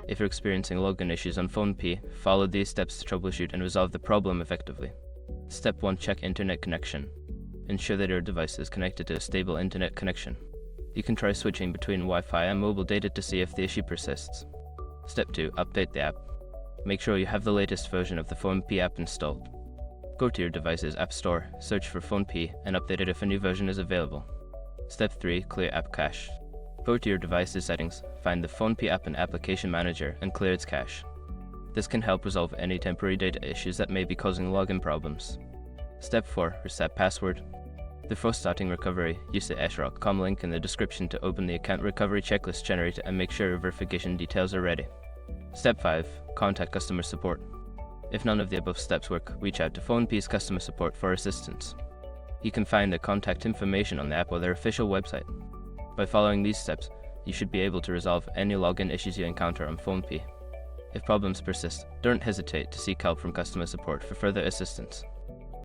If you're experiencing login issues on PhonePe, follow these steps to troubleshoot and resolve the problem effectively. Step 1. Check internet connection. Ensure that your device is connected to a stable internet connection. You can try switching between Wi-Fi and mobile data to see if the issue persists. Step 2. Update the app. Make sure you have the latest version of the PhonePe app installed. Go to your device's App Store, search for PhonePe, and update it if a new version is available. Step 3. Clear app cache. Go to your device's settings, find the PhonePe app and application manager, and clear its cache. This can help resolve any temporary data issues that may be causing login problems. Step 4. Reset password. Before starting recovery, use the eshrock.com link in the description to open the account recovery checklist generator and make sure your verification details are ready. Step 5. Contact customer support. If none of the above steps work, reach out to PhonePe's customer support for assistance. You can find the contact information on the app or their official website. By following these steps, you should be able to resolve any login issues you encounter on PhonePe. If problems persist, don't hesitate to seek help from customer support for further assistance.